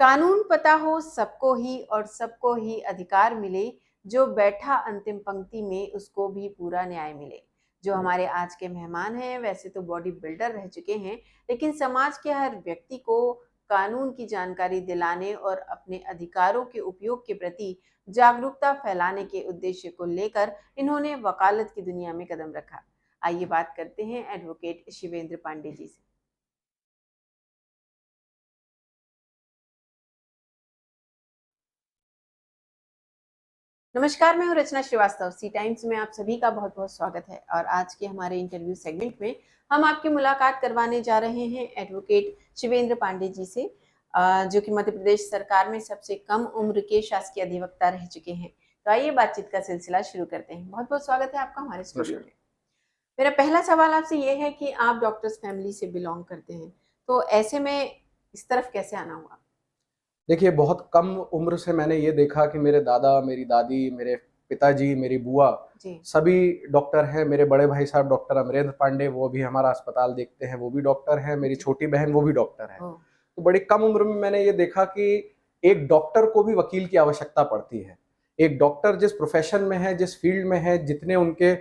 कानून पता हो सबको ही और सबको ही अधिकार मिले, जो बैठा अंतिम पंक्ति में उसको भी पूरा न्याय मिले। जो हमारे आज के मेहमान हैं वैसे तो बॉडी बिल्डर रह चुके हैं, लेकिन समाज के हर व्यक्ति को कानून की जानकारी दिलाने और अपने अधिकारों के उपयोग के प्रति जागरूकता फैलाने के उद्देश्य को लेकर इन्होंने वकालत की दुनिया में कदम रखा। आइए बात करते हैं एडवोकेट शिवेंद्र पांडे जी से। नमस्कार, मैं हूँ रचना श्रीवास्तव। सी टाइम्स में आप सभी का बहुत बहुत स्वागत है और आज के हमारे इंटरव्यू सेगमेंट में हम आपकी मुलाकात करवाने जा रहे हैं एडवोकेट शिवेंद्र पांडे जी से, जो कि मध्य प्रदेश सरकार में सबसे कम उम्र के शासकीय अधिवक्ता रह चुके हैं। तो आइए बातचीत का सिलसिला शुरू करते हैं। बहुत बहुत स्वागत है आपका हमारे स्टूडियो में। मेरा पहला सवाल आपसे ये है कि आप डॉक्टर्स फैमिली से बिलोंग करते हैं, तो ऐसे में इस तरफ कैसे आना हुआ? देखिए, बहुत कम उम्र से मैंने ये देखा कि मेरे दादा, मेरी दादी, मेरे पिताजी, मेरी बुआ जी। सभी डॉक्टर हैं। मेरे बड़े भाई साहब डॉक्टर अमरेंद्र पांडे, वो भी हमारा अस्पताल देखते हैं, वो भी डॉक्टर हैं। मेरी जी। छोटी बहन, वो भी डॉक्टर है। ओ। तो बड़ी कम उम्र में मैंने ये देखा कि एक डॉक्टर को भी वकील की आवश्यकता पड़ती है। एक डॉक्टर जिस प्रोफ़ेशन में है, जिस फ़ील्ड में है, जितने उनके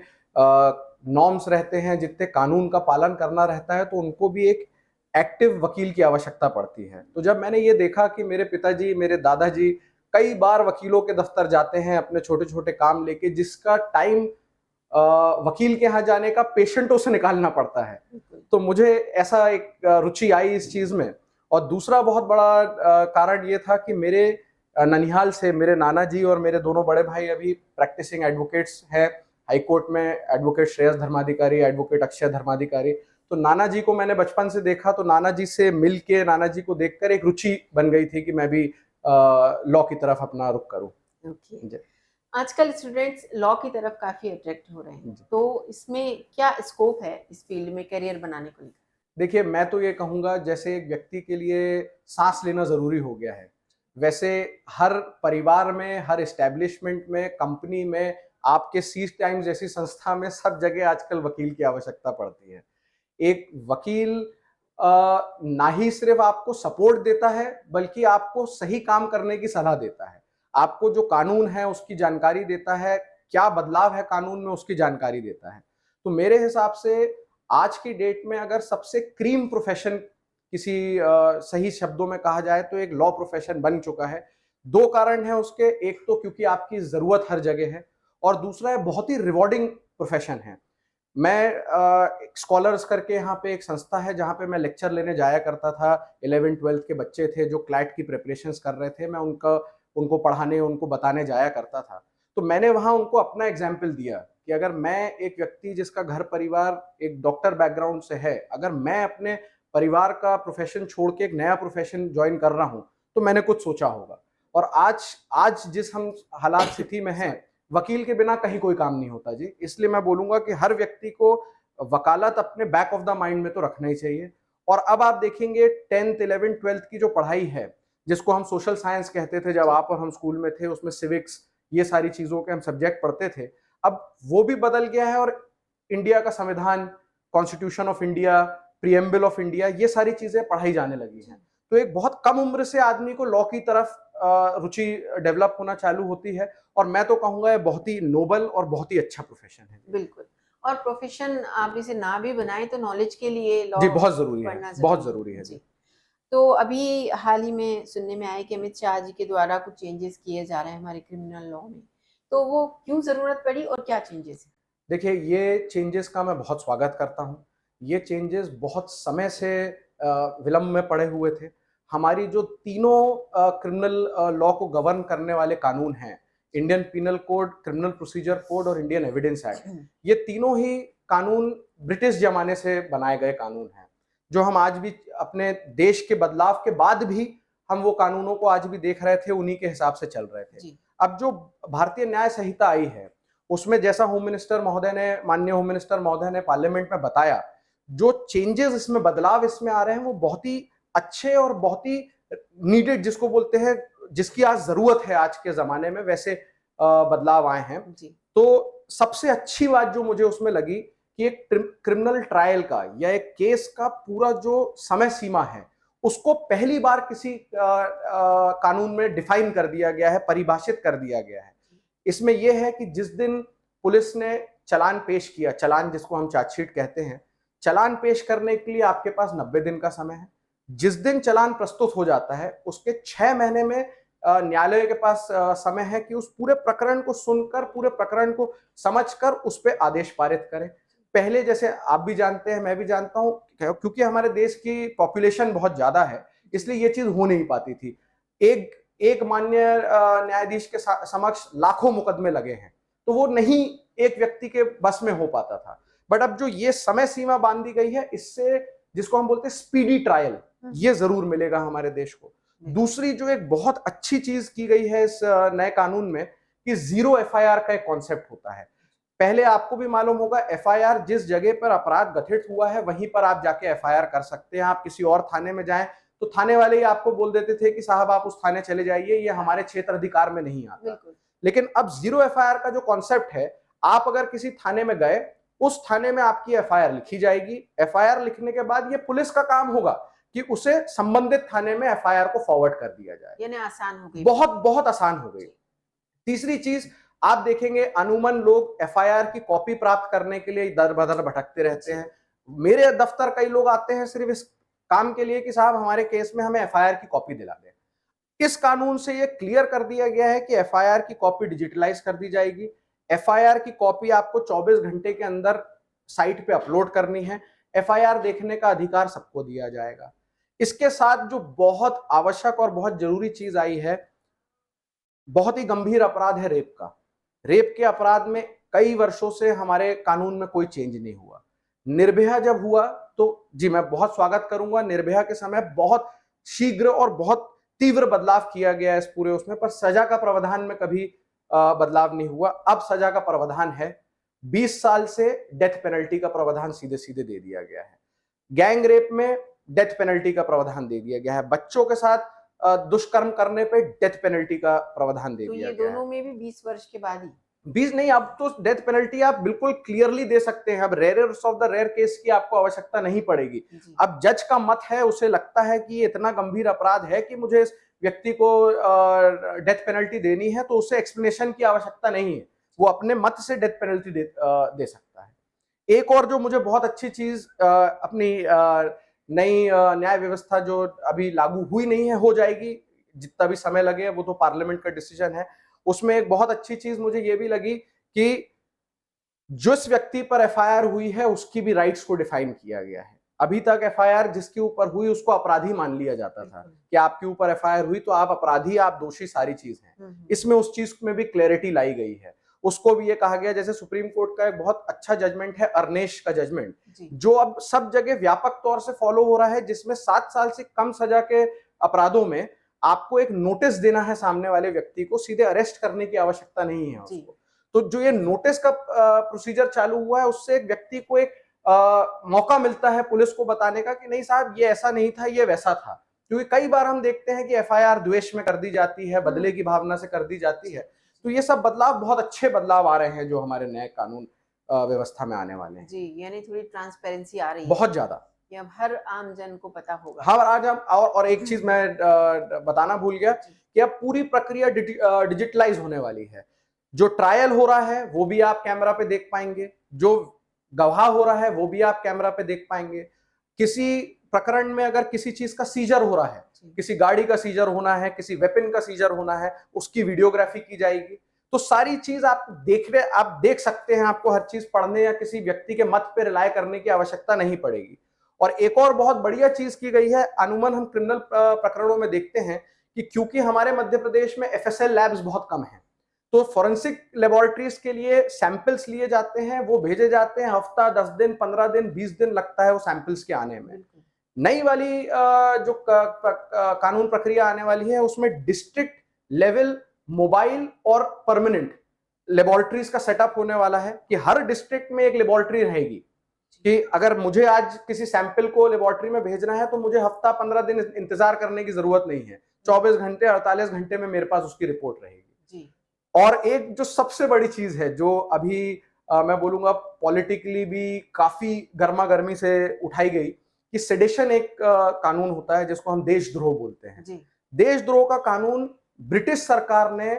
नॉर्म्स रहते हैं, जितने कानून का पालन करना रहता है, तो उनको भी एक एक्टिव वकील की आवश्यकता पड़ती है। तो जब मैंने ये देखा कि मेरे पिताजी, मेरे दादाजी कई बार वकीलों के दफ्तर जाते हैं अपने छोटे-छोटे काम लेके, जिसका टाइम वकील के यहाँ जाने का पेशेंटों से निकालना पड़ता है। तो मुझे ऐसा एक रुचि आई इस चीज़ में। और दूसरा बहुत बड़ा कारण ये था कि मेरे ननिहाल से मेरे नाना जी और मेरे दोनों बड़े भाई अभी प्रैक्टिसिंग एडवोकेट्स हैं। हाई कोर्ट में एडवोकेट श्रेयस धर्माधिकारी, एडवोकेट अक्षय धर्माधिकारी। तो नाना जी को मैंने बचपन से देखा, तो नाना जी से मिल के, नाना जी को देखकर एक रुचि बन गई थी कि मैं भी लॉ की तरफ अपना रुख करूँ। ओके। जी। आजकल स्टूडेंट्स लॉ की तरफ काफ़ी अट्रैक्ट हो रहे हैं, जी। तो इसमें क्या स्कोप है इस फील्ड में करियर बनाने को लेकर? देखिए, मैं तो ये कहूँगा, जैसे एक व्यक्ति के लिए साँस लेना ज़रूरी हो गया है, वैसे हर परिवार में, हर एस्टेब्लिशमेंट में, कंपनी में, आपके सी टाइम्स जैसी संस्था में सब जगह आजकल वकील की आवश्यकता पड़ती है। एक वकील ना ही सिर्फ़ आपको सपोर्ट देता है, बल्कि आपको सही काम करने की सलाह देता है। आपको जो कानून है, उसकी जानकारी देता है, क्या बदलाव है कानून में, उसकी जानकारी देता है। तो मेरे हिसाब से आज की डेट में अगर सबसे क्रीम प्रोफ़ेशन किसी सही शब्दों में कहा जाए, तो एक लॉ प्रोफ़ेशन बन चुका है। 2 कारण हैं उसके, एक तो क्योंकि आपकी ज़रूरत हर जगह है, और दूसरा है बहुत ही रिवॉर्डिंग प्रोफ़ेशन है। मैं स्कॉलर्स करके यहाँ पे एक संस्था है, जहाँ पे मैं लेक्चर लेने जाया करता था। 11th-12th के बच्चे थे जो क्लैट की प्रिपरेशंस कर रहे थे, मैं उनको पढ़ाने, उनको बताने जाया करता था। तो मैंने वहाँ उनको अपना एग्ज़ाम्पल दिया कि अगर मैं एक व्यक्ति जिसका घर परिवार एक डॉक्टर बैकग्राउंड से है, अगर मैं अपने परिवार का प्रोफ़ेशन छोड़ के एक नया प्रोफ़ेशन जॉइन कर रहा हूँ, तो मैंने कुछ सोचा होगा। और आज आज जिस हम हालात स्थिति में हैं, वकील के बिना कहीं कोई काम नहीं होता जी। इसलिए मैं बोलूँगा कि हर व्यक्ति को वकालत अपने बैक ऑफ द माइंड में तो रखना ही चाहिए। और अब आप देखेंगे 10th, 11th, 12th की जो पढ़ाई है, जिसको हम सोशल साइंस कहते थे जब जी। आप और हम स्कूल में थे, उसमें सिविक्स, ये सारी चीज़ों के हम सब्जेक्ट पढ़ते थे। अब वो भी बदल गया है, और इंडिया का संविधान, constitution of India, preamble of India, ये सारी चीज़ें पढ़ाई जाने लगी हैं। तो एक बहुत कम उम्र से आदमी को लॉ की तरफ रुचि डेवलप होना चालू होती है। और मैं तो कहूँगा ये बहुत ही नोबल और बहुत ही अच्छा प्रोफ़ेशन है। बिल्कुल। और प्रोफ़ेशन आप इसे ना भी बनाएँ तो नॉलेज के लिए लॉ जी, बहुत ज़रूरी है, पढ़ना बहुत ज़रूरी ज़रूरी है। है जी। जी। तो अभी हाल ही में सुनने में आया है कि अमित शाह जी के द्वारा कुछ चेंजेस किए जा रहे हैं हमारे क्रिमिनल लॉ में। तो वो क्यों ज़रूरत पड़ी और क्या चेंजेस हैं? देखिए, ये चेंजेस का मैं बहुत स्वागत करता हूँ। ये चेंजेस बहुत समय से विलंब में पड़े हुए थे। हमारी जो तीनों क्रिमिनल लॉ को गवर्न करने वाले कानून हैं, Indian penal code, criminal procedure code और इंडियन एविडेंस एक्ट, ये तीनों ही कानून ब्रिटिश ज़माने से बनाए गए कानून हैं, जो हम आज भी अपने देश के बदलाव के बाद भी हम वो कानूनों को आज भी देख रहे थे, उन्हीं के हिसाब से चल रहे थे। जी। अब जो भारतीय न्याय संहिता आई है, उसमें जैसा माननीय होम मिनिस्टर महोदय ने पार्लियामेंट में बताया, जो चेंजेस इसमें, बदलाव इसमें आ रहे हैं, वो बहुत ही अच्छे और बहुत ही नीडेड, जिसको बोलते हैं, जिसकी आज ज़रूरत है आज के ज़माने में, वैसे बदलाव आए हैं। जी। तो सबसे अच्छी बात जो मुझे उसमें लगी कि एक क्रिमिनल ट्रायल का या एक केस का पूरा जो समय सीमा है, उसको पहली बार किसी कानून में डिफाइन कर दिया गया है, परिभाषित कर दिया गया है। इसमें यह है कि जिस दिन पुलिस ने चालान पेश किया, चालान जिसको हम चार्जशीट कहते हैं, चालान पेश करने के लिए आपके पास 90 दिन का समय है। जिस दिन चालान प्रस्तुत हो जाता है उसके 6 महीने में न्यायालय के पास समय है कि उस पूरे प्रकरण को सुनकर, पूरे प्रकरण को समझकर उस पर आदेश पारित करें। पहले जैसे आप भी जानते हैं, मैं भी जानता हूं, क्योंकि हमारे देश की पॉपुलेशन बहुत ज्यादा है, इसलिए ये चीज हो नहीं पाती थी। एक एक माननीय न्यायाधीश के समक्ष लाखों मुकदमे लगे हैं, तो वो नहीं एक व्यक्ति के बस में हो पाता था। बट अब जो ये समय सीमा बांधी गई है, इससे जिसको हम बोलते हैं स्पीडी ट्रायल, ये जरूर मिलेगा हमारे देश को। दूसरी जो एक बहुत अच्छी चीज की गई है इस नए कानून में, कि जीरो एफआईआर का एक कॉन्सेप्ट होता है। पहले आपको भी मालूम होगा, एफआईआर जिस जगह पर अपराध गठित हुआ है वहीं पर आप जाके एफआईआर कर सकते हैं। आप किसी और थाने में जाएं तो थाने वाले ही आपको बोल देते थे कि साहब आप उस थाने चले जाइए, ये हमारे क्षेत्र अधिकार में नहीं आता। लेकिन अब जीरो एफआईआर का जो कॉन्सेप्ट है, आप अगर किसी थाने में गए, उस थाने में आपकी एफआईआर लिखी जाएगी। एफआईआर लिखने के बाद ये पुलिस का काम होगा कि उसे संबंधित थाने में एफआईआर को फॉरवर्ड कर दिया जाए। यानी आसान हो गई, बहुत बहुत आसान हो गई। तीसरी चीज आप देखेंगे, अमूमन लोग एफआईआर की कॉपी प्राप्त करने के लिए दर बदर भटकते रहते हैं। मेरे दफ्तर कई लोग आते हैं सिर्फ इस काम के लिए कि साहब हमारे केस में हमें एफआईआर की कॉपी दिला दें। इस कानून से ये क्लियर कर दिया गया है कि एफआईआर की कॉपी डिजिटलाइज कर दी जाएगी। एफआईआर की कॉपी आपको 24 घंटे के अंदर साइट पे अपलोड करनी है। एफआईआर देखने का अधिकार सबको दिया जाएगा। इसके साथ जो बहुत आवश्यक और बहुत जरूरी चीज आई है, बहुत ही गंभीर अपराध है रेप का। रेप के अपराध में कई वर्षों से हमारे कानून में कोई चेंज नहीं हुआ। निर्भया जब हुआ तो जी मैं बहुत स्वागत करूंगा, निर्भया के समय बहुत शीघ्र और बहुत तीव्र बदलाव किया गया इस पूरे उसमें, पर सजा का प्रावधान में कभी बदलाव नहीं हुआ। अब सजा का प्रावधान है, 20 साल से डेथ पेनल्टी का प्रावधान सीधे सीधे दे दिया गया है। गैंग रेप में डेथ पेनल्टी का प्रावधान दे दिया गया है। बच्चों के साथ दुष्कर्म करने पे डेथ पेनल्टी का प्रावधान दे दिया गया है। तो ये दोनों में भी 20 वर्ष के बाद ही 20 नहीं, अब तो डेथ पेनल्टी आप बिल्कुल क्लियरली दे सकते हैं। अब rarest of the rare case की आपको आवश्यकता नहीं पड़ेगी। अब जज का मत है, उसे लगता है कि ये इतना गंभीर अपराध है कि मुझे इस व्यक्ति को डेथ पेनल्टी देनी है, तो उसे एक्सप्लेनेशन की आवश्यकता नहीं है, वो अपने मत से डेथ पेनल्टी दे सकता है। एक और जो मुझे बहुत अच्छी चीज अपनी नई न्याय व्यवस्था जो अभी लागू हुई नहीं है, हो जाएगी, जितना भी समय लगे वो तो पार्लियामेंट का डिसीजन है। उसमें एक बहुत अच्छी चीज मुझे ये भी लगी कि जिस व्यक्ति पर एफआईआर हुई है उसकी भी राइट्स को डिफाइन किया गया है। अभी तक एफआईआर जिसके ऊपर हुई उसको अपराधी मान लिया जाता था कि आपके ऊपर एफआईआर हुई तो आप अपराधी, आप दोषी, सारी चीज है। इसमें उस चीज में भी क्लैरिटी लाई गई है। उसको भी ये कहा गया, जैसे सुप्रीम कोर्ट का एक बहुत अच्छा जजमेंट है अर्नेश का जजमेंट, जो अब सब जगह व्यापक तौर से फॉलो हो रहा है, जिसमें 7 साल से कम सजा के अपराधों में आपको एक नोटिस देना है सामने वाले व्यक्ति को, सीधे अरेस्ट करने की आवश्यकता नहीं है उसको। तो जो ये नोटिस का प्रोसीजर चालू हुआ है, उससे एक व्यक्ति को एक मौका मिलता है पुलिस को बताने का कि नहीं साहब ये ऐसा नहीं था, ये वैसा था। क्योंकि कई बार हम देखते हैं कि एफआईआर द्वेष में कर दी जाती है, बदले की भावना से कर दी जाती है। तो ये सब बदलाव, बहुत अच्छे बदलाव आ रहे हैं जो हमारे नए कानून व्यवस्था में आने वाले हैं। जी, यानी थोड़ी ट्रांसपेरेंसी आ रही है बहुत ज्यादा, कि अब हर आम जन को पता होगा। हाँ, आज हम और एक चीज मैं बताना भूल गया कि अब पूरी प्रक्रिया डिजिटलाइज होने वाली है। जो ट्रायल हो रहा है वो भी आप कैमरा पे देख पाएंगे, जो गवाह हो रहा है वो भी आप कैमरा पे देख पाएंगे। किसी प्रकरण में अगर किसी चीज का सीजर हो रहा है, किसी गाड़ी का सीजर होना है, किसी वेपन का सीजर होना है, उसकी वीडियोग्राफी की जाएगी। तो सारी चीज आप देख सकते हैं, आपको हर चीज पढ़ने या किसी व्यक्ति के मत पे रिलाय करने की आवश्यकता नहीं पड़ेगी। और एक और बहुत बढ़िया चीज की गई है, अमूमन हम क्रिमिनल प्रकरणों में देखते हैं कि क्योंकि हमारे मध्य प्रदेश में एफएसएल लैब्स बहुत कम हैं, तो फॉरेंसिक लेबोरेटरीज के लिए सैंपल्स लिए जाते हैं, वो भेजे जाते हैं, हफ्ता, 10 दिन, 15 दिन, 20 दिन लगता है वो सैंपल्स के आने में। नई वाली जो कानून प्रक्रिया आने वाली है, उसमें डिस्ट्रिक्ट लेवल मोबाइल और परमानेंट लेबोरेटरीज का सेटअप होने वाला है कि हर डिस्ट्रिक्ट में एक लेबोरेटरी रहेगी कि अगर मुझे आज किसी सैंपल को लेबोरेटरी में भेजना है तो मुझे हफ्ता, 15 दिन इंतजार करने की जरूरत नहीं है। 24 घंटे, 48 घंटे में मेरे पास उसकी रिपोर्ट रहेगी। और एक जो सबसे बड़ी चीज है, जो अभी मैं बोलूंगा पॉलिटिकली भी काफी गर्मा गर्मी से उठाई गई, कि सेडिशन एक कानून होता है जिसको हम देशद्रोह बोलते हैं। जी। देशद्रोह का कानून ब्रिटिश सरकार ने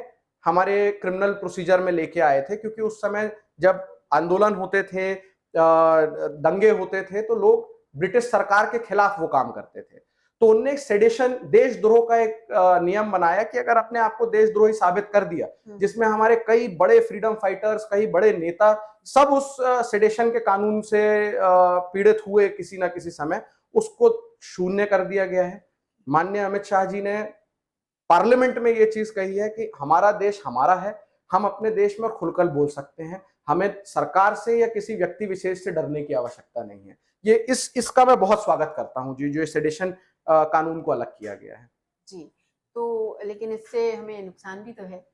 हमारे क्रिमिनल प्रोसीजर में लेके आए थे, क्योंकि उस समय जब आंदोलन होते थे, दंगे होते थे, तो लोग ब्रिटिश सरकार के खिलाफ वो काम करते थे। तो उनने सेडिशन, देशद्रोह का एक नियम बनाया कि अगर अपने आप को देशद्रोही साबित कर दिया, जिसमें हमारे कई बड़े फ्रीडम फाइटर्स, कई बड़े नेता सब उस सेडिशन के कानून से पीड़ित हुए किसी ना किसी समय, उसको शून्य कर दिया गया है। माननीय अमित शाह जी ने पार्लियामेंट में ये चीज कही है कि हमारा देश हमारा है, हम अपने देश में खुलकर बोल सकते हैं, हमें सरकार से या किसी व्यक्ति विशेष से डरने की आवश्यकता नहीं है। ये इसका मैं बहुत स्वागत करता हूं जी, जो सेडिशन कानून को अलग किया गया है। जी, तो लेकिन इससे हमें नुकसान भी तो है।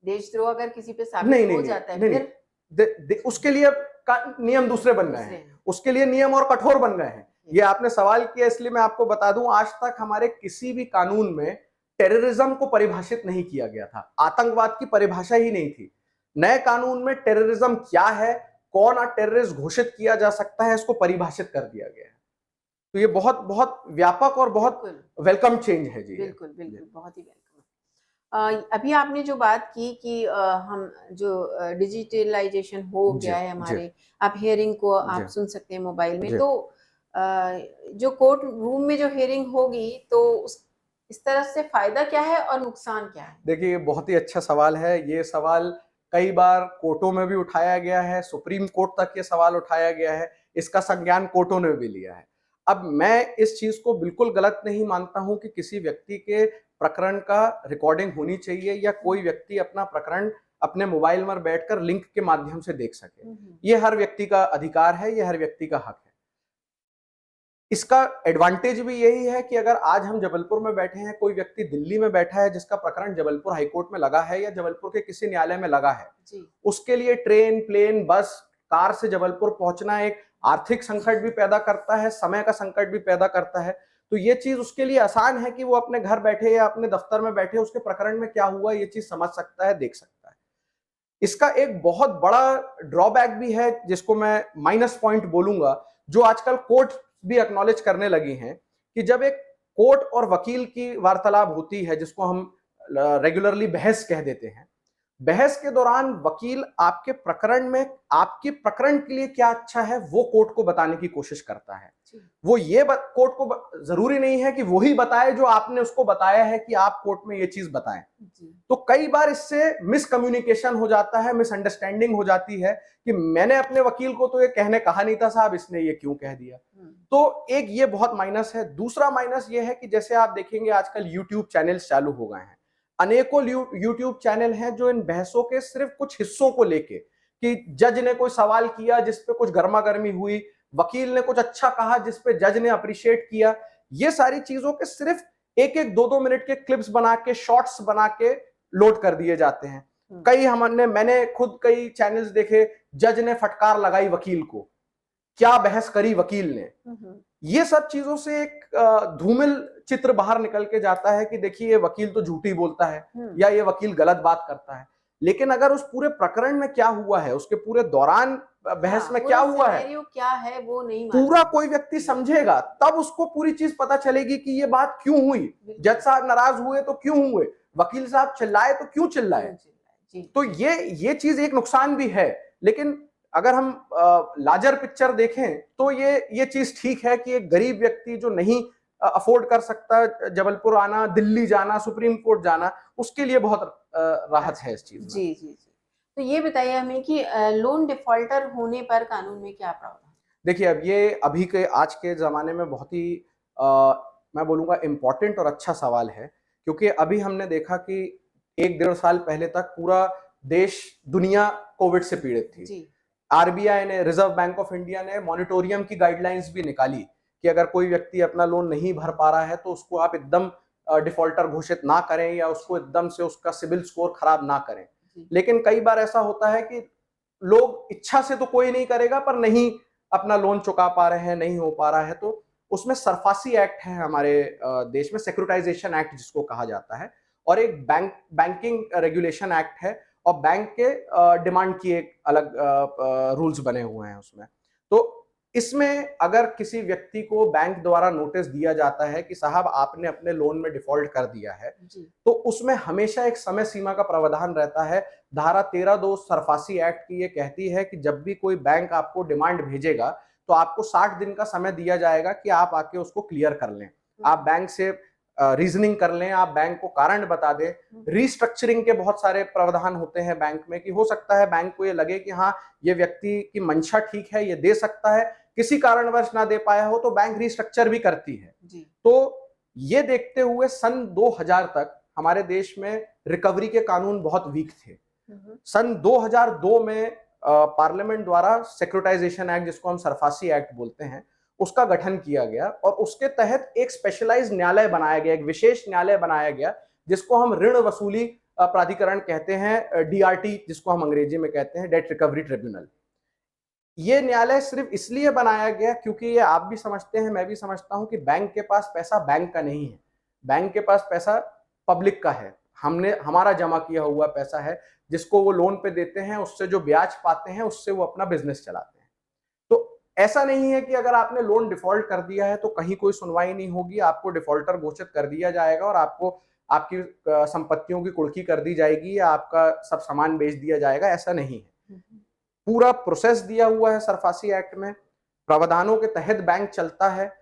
देशद्रोह अगर किसी पे साबित नहीं हो नहीं नहीं जाता है नहीं, फिर उसके लिए नियम दूसरे बन गए हैं, उसके लिए नियम और कठोर बन गए हैं। ये आपने सवाल किया इसलिए मैं आपको बता दूं, आज तक हमारे किसी भी कानून में टेररिज्म को परिभाषित नहीं किया गया था, आतंकवाद की परिभाषा ही नहीं थी। नए कानून में टेररिज्म क्या है, कौन टेररिस्ट घोषित किया जा सकता है, इसको परिभाषित कर दिया गया है। तो ये बहुत बहुत व्यापक और बहुत वेलकम चेंज है जी। बिल्कुल बिल्कुल, बहुत ही वेलकम। अभी आपने जो बात की कि हम जो डिजिटलाइजेशन हो गया है हमारे, आप हियरिंग को आप सुन सकते हैं मोबाइल में, तो जो कोर्ट रूम में जो हियरिंग होगी तो इस तरह से फायदा क्या है और नुकसान क्या है? देखिए, ये बहुत ही अच्छा सवाल है। ये सवाल कई बार कोर्टों में भी उठाया गया है, सुप्रीम कोर्ट तक ये सवाल उठाया गया है, इसका संज्ञान कोर्टों ने भी लिया है। अब मैं इस चीज को बिल्कुल गलत नहीं मानता हूं कि किसी व्यक्ति के प्रकरण का रिकॉर्डिंग होनी चाहिए या कोई व्यक्ति अपना प्रकरण अपने मोबाइल में बैठकर लिंक के माध्यम से देख सके। ये हर व्यक्ति का अधिकार है, ये हर व्यक्ति का हक है। इसका एडवांटेज भी यही है कि अगर आज हम जबलपुर में बैठे हैं, कोई व्यक्ति दिल्ली में बैठा है जिसका प्रकरण जबलपुर हाईकोर्ट में लगा है या जबलपुर के किसी न्यायालय में लगा है, उसके लिए ट्रेन, प्लेन, बस, कार से जबलपुर पहुंचना एक आर्थिक संकट भी पैदा करता है, समय का संकट भी पैदा करता है। तो ये चीज उसके लिए आसान है कि वो अपने घर बैठे या अपने दफ्तर में बैठे उसके प्रकरण में क्या हुआ ये चीज समझ सकता है, देख सकता है। इसका एक बहुत बड़ा ड्रॉबैक भी है जिसको मैं माइनस पॉइंट बोलूंगा, जो आजकल कोर्ट भी एक्नॉलेज करने लगी हैं, कि जब एक कोर्ट और वकील की वार्तालाप होती है, जिसको हम रेगुलरली बहस कह देते हैं, बहस के दौरान वकील आपके प्रकरण में, आपके प्रकरण के लिए क्या अच्छा है वो कोर्ट को बताने की कोशिश करता है। वो ये कोर्ट को जरूरी नहीं है कि वही बताए जो आपने उसको बताया है कि आप कोर्ट में ये चीज बताएं। तो कई बार इससे मिसकम्युनिकेशन हो जाता है, मिसअंडरस्टैंडिंग हो जाती है कि मैंने अपने वकील को तो ये कहने कहा नहीं था साहब, इसने ये क्यों कह दिया। तो एक ये बहुत माइनस है। दूसरा माइनस ये है कि जैसे आप देखेंगे आजकल यूट्यूब चैनल्स चालू हो गए हैं, अनेकों यूट्यूब चैनल हैं जो इन बहसों के सिर्फ कुछ हिस्सों को लेके, कि जज ने कोई सवाल किया जिसपे कुछ गर्मा गर्मी हुई, वकील ने कुछ अच्छा कहा जिसपे जज ने अप्रिशिएट किया, ये सारी चीजों के सिर्फ एक एक दो दो मिनट के क्लिप्स बना के, शॉर्ट्स बना के लोड कर दिए जाते हैं। मैंने खुद कई चैनल्स देखे, जज ने फटकार लगाई वकील को, क्या बहस करी वकील ने। ये सब चीजों से एक धूमिल चित्र बाहर निकल के जाता है कि देखिए ये वकील तो झूठी बोलता है या ये वकील गलत बात करता है। लेकिन अगर उस पूरे प्रकरण में क्या हुआ है, उसके पूरे दौरान बहस में क्या हुआ है, क्या है वो नहीं पूरा कोई व्यक्ति समझेगा, तब उसको पूरी चीज पता चलेगी कि ये बात क्यों हुई, जज साहब नाराज हुए तो क्यों हुए, वकील साहब चिल्लाए तो क्यों चिल्लाए। तो ये चीज एक नुकसान भी है। लेकिन अगर हम लार्जर पिक्चर देखें तो ये चीज ठीक है कि एक गरीब व्यक्ति जो नहीं अफोर्ड कर सकता जबलपुर आना, दिल्ली जाना, सुप्रीम कोर्ट जाना, उसके लिए बहुत राहत है इस चीज में। जी जी जी। तो ये बताइए हमें कि लोन डिफॉल्टर होने पर कानून में क्या प्रावधान? देखिए, अब ये अभी के आज के ज़माने में बहुत ही मैं बोलूँगा इम्पोर्टेंट और अच्छा सवाल है, क्योंकि अभी हमने देखा कि 1 डेढ़ साल पहले तक पूरा देश, दुनिया कोविड से पीड़ित थी। आरबीआई ने, रिजर्व बैंक ऑफ इंडिया ने मॉनिटोरियम की गाइडलाइंस भी निकाली कि अगर कोई व्यक्ति अपना लोन नहीं भर पा रहा है तो उसको आप एकदम डिफॉल्टर घोषित ना करें या उसको एकदम से उसका सिबिल स्कोर खराब ना करें। लेकिन कई बार ऐसा होता है कि लोग इच्छा से तो कोई नहीं करेगा, पर नहीं अपना लोन चुका पा रहे हैं, नहीं हो पा रहा है, तो उसमें सरफासी एक्ट है हमारे देश में, सिक्योरिटाइजेशन एक्ट जिसको कहा जाता है, और एक बैंकिंग रेगुलेशन एक्ट है, और बैंक के डिमांड की एक अलग रूल्स बने हुए हैं उसमें। तो इसमें अगर किसी व्यक्ति को बैंक द्वारा नोटिस दिया जाता है कि साहब आपने अपने लोन में डिफॉल्ट कर दिया है, तो उसमें हमेशा एक समय सीमा का प्रावधान रहता है। धारा 13(2) सरफासी एक्ट की ये कहती है कि जब भी कोई बैंक आपको डिमांड भेजेगा तो आपको 60 दिन का समय दिया जाएगा कि आप आके उसको क्लियर कर लें, आप बैंक से रीजनिंग कर लें, आप बैंक को कारण बता दें। रीस्ट्रक्चरिंग के बहुत सारे प्रावधान होते हैं बैंक में कि हो सकता है बैंक को ये लगे कि हाँ ये व्यक्ति की मंशा ठीक है, ये दे सकता है, किसी कारणवश ना दे पाया हो तो बैंक रीस्ट्रक्चर भी करती है। तो ये देखते हुए सन 2000 तक हमारे देश में रिकवरी के कानून बहुत वीक थे। सन 2002 में पार्लियामेंट द्वारा सिक्योरिटाइजेशन एक्ट, जिसको हम सरफासी एक्ट बोलते हैं, उसका गठन किया गया और उसके तहत एक स्पेशलाइज्ड न्यायालय बनाया गया, एक विशेष न्यायालय बनाया गया जिसको हम ऋण वसूली प्राधिकरण कहते हैं, डीआरटी जिसको हम अंग्रेजी में कहते हैं, डेट रिकवरी ट्रिब्यूनल। ये न्यायालय सिर्फ इसलिए बनाया गया क्योंकि ये आप भी समझते हैं, मैं भी समझता हूं कि बैंक के पास पैसा बैंक का नहीं है, बैंक के पास पैसा पब्लिक का है। हमारा जमा किया हुआ पैसा है जिसको वो लोन पे देते हैं, उससे जो ब्याज पाते हैं उससे वो अपना बिजनेस चलाते हैं। तो ऐसा नहीं है कि अगर आपने लोन डिफॉल्ट कर दिया है तो कहीं कोई सुनवाई नहीं होगी, आपको डिफॉल्टर घोषित कर दिया जाएगा और आपको आपकी संपत्तियों की कुर्की कर दी जाएगी या आपका सब सामान बेच दिया जाएगा, ऐसा नहीं है। पूरा प्रोसेस दिया हुआ है सरफासी एक्ट में, प्रावधानों के तहत बैंक चलता है।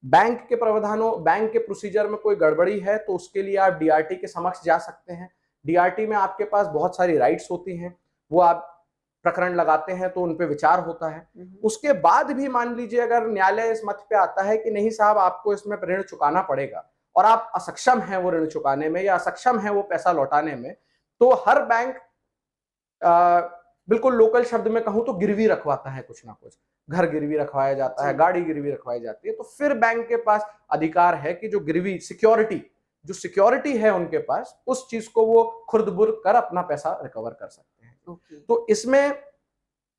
बैंक के प्रावधानों, बैंक के प्रोसीजर में कोई गड़बड़ी है तो उसके लिए आप डीआरटी के समक्ष जा सकते हैं। डीआरटी में आपके पास बहुत सारी राइट्स होती हैं, वो आप प्रकरण लगाते हैं तो उन पे विचार होता है। उसके बाद भी मान लीजिए अगर न्यायालय इस मत पे आता है कि नहीं साहब आपको इसमें ऋण चुकाना पड़ेगा और आप असक्षम हैं वो ऋण चुकाने में या असक्षम हैं वो पैसा लौटाने में, तो हर बैंक बिल्कुल लोकल शब्द में कहूं तो गिरवी रखवाता है, कुछ ना कुछ घर गिरवी रखवाया जाता है, गाड़ी गिरवी रखवाई जाती है। तो फिर बैंक के पास अधिकार है कि जो गिरवी सिक्योरिटी है उनके पास, उस चीज को वो खुर्द-बुर्द कर अपना पैसा रिकवर कर सकते हैं। तो इसमें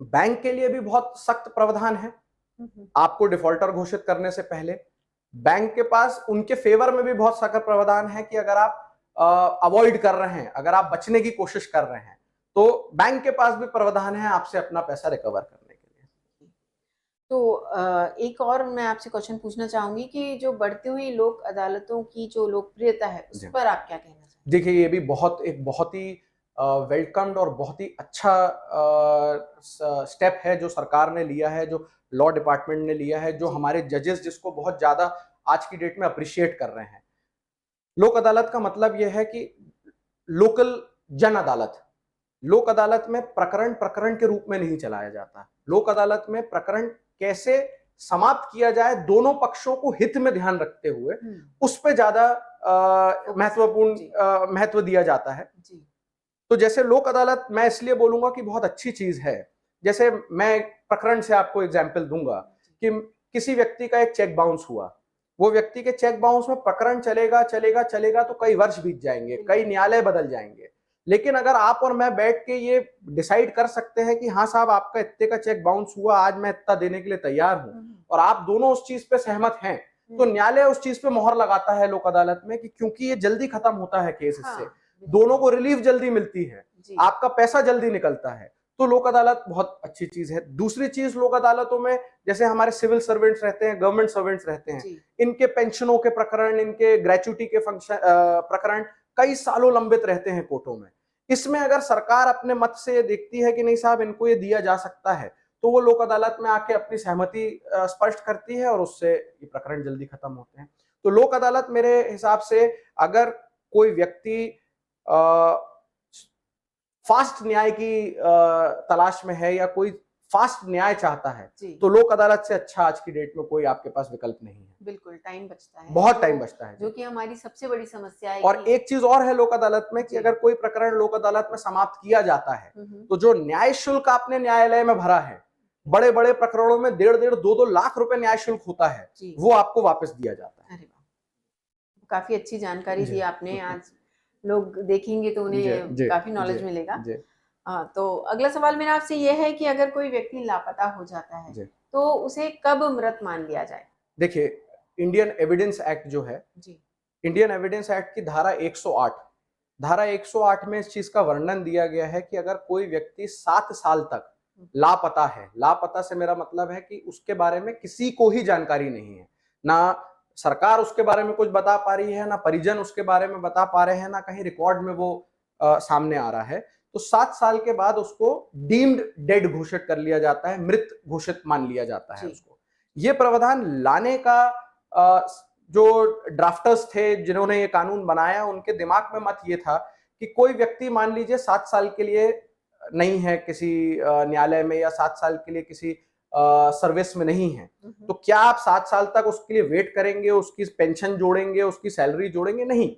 बैंक के लिए भी बहुत सख्त प्रावधान है। आपको डिफॉल्टर घोषित करने से पहले बैंक के पास उनके फेवर में भी बहुत सख्त प्रावधान है कि अगर आप अवॉइड कर रहे हैं, अगर आप बचने की कोशिश कर रहे हैं, तो बैंक के पास भी प्रावधान है आपसे अपना पैसा रिकवर करने के लिए। तो एक और मैं आपसे क्वेश्चन पूछना चाहूंगी कि जो बढ़ती हुई लोक अदालतों की जो लोकप्रियता है उस पर आप क्या कहना चाहेंगे? देखिए ये भी बहुत ही वेलकम्ड और बहुत ही अच्छा स्टेप है जो सरकार ने लिया है, जो लॉ डिपार्टमेंट ने लिया है, जो हमारे जजेस जिसको बहुत ज्यादा आज की डेट में अप्रिशिएट कर रहे हैं। लोक अदालत का मतलब यह है कि लोकल जन अदालत। लोक अदालत में प्रकरण प्रकरण के रूप में नहीं चलाया जाता। लोक अदालत में प्रकरण कैसे समाप्त किया जाए दोनों पक्षों को हित में ध्यान रखते हुए उस पे ज्यादा महत्वपूर्ण महत्व दिया जाता है। तो जैसे लोक अदालत मैं इसलिए बोलूंगा कि बहुत अच्छी चीज है। जैसे मैं प्रकरण से आपको एग्जाम्पल दूंगा कि किसी व्यक्ति का एक चेक बाउंस हुआ, वो व्यक्ति के चेक बाउंस में प्रकरण चलेगा चलेगा चलेगा तो कई वर्ष बीत जाएंगे, कई न्यायालय बदल जाएंगे। लेकिन अगर आप और मैं बैठ के ये डिसाइड कर सकते हैं कि हाँ साहब आपका इतने का चेक बाउंस हुआ, आज मैं इतना देने के लिए तैयार हूं, और आप दोनों उस चीज पे सहमत हैं, तो न्यायालय उस चीज पे मोहर लगाता है लोक अदालत में कि क्योंकि ये जल्दी खत्म होता है केस, इससे दोनों को रिलीफ जल्दी मिलती है, आपका पैसा जल्दी निकलता है। तो लोक अदालत बहुत अच्छी चीज है। दूसरी चीज लोक अदालतों में जैसे हमारे सिविल सर्वेंट्स रहते हैं, गवर्नमेंट सर्वेंट्स रहते हैं, इनके पेंशनों के प्रकरण, इनके ग्रेचुइटी के फंक्शन प्रकरण कई सालों लंबित रहते हैं कोर्टों में। इसमें अगर सरकार अपने मत से देखती है कि नहीं साहब इनको ये दिया जा सकता है, तो वो लोक अदालत में आके अपनी सहमति स्पष्ट करती है और उससे ये प्रकरण जल्दी खत्म होते हैं। तो लोक अदालत मेरे हिसाब से अगर कोई व्यक्ति फास्ट न्याय की तलाश में है या कोई फास्ट न्याय चाहता है, तो लोक अदालत से अच्छा आज की डेट में कोई आपके पास विकल्प नहीं है। बिल्कुल टाइम बचता है, बहुत टाइम बचता है, जो कि हमारी सबसे बड़ी समस्या है। और एक चीज और है लोक अदालत में कि अगर कोई प्रकरण लोक अदालत में समाप्त किया जाता है तो जो न्याय शुल्क आपने न्यायालय में भरा है, बड़े बड़े प्रकरणों में 1.5 2 लाख रुपए न्याय शुल्क होता है, वो आपको वापस दिया जाता है। अरे वाह, काफी अच्छी जानकारी दी आपने। आज लोग देखेंगे तो उन्हें काफी नॉलेज मिलेगा। तो अगला सवाल मेरा आपसे यह है कि अगर कोई व्यक्ति लापता हो जाता है तो उसे कब मृत मान लिया जाए? देखिए इंडियन एविडेंस एक्ट जो है, इंडियन एविडेंस एक्ट की धारा 108 में इस चीज का वर्णन दिया गया है कि अगर कोई व्यक्ति 7 साल तक लापता है। लापता से मेरा मतलब है कि उसके बारे में किसी को ही जानकारी नहीं है, ना सरकार उसके बारे में कुछ बता पा रही है, ना परिजन उसके बारे में बता पा रहे हैं, ना कहीं रिकॉर्ड में वो सामने आ रहा है। तो 7 साल के बाद उसको डीम्ड डेड घोषित कर लिया जाता है, मृत घोषित मान लिया जाता है उसको। ये प्रावधान लाने का जो ड्राफ्टर्स थे, जिन्होंने ये कानून बनाया, उनके दिमाग में मत ये था कि कोई व्यक्ति मान लीजिए 7 साल के लिए नहीं है किसी न्यायालय में, या 7 साल के लिए किसी सर्विस में नहीं है, तो क्या आप 7 साल तक उसके लिए वेट करेंगे, उसकी पेंशन जोड़ेंगे, उसकी सैलरी जोड़ेंगे? नहीं।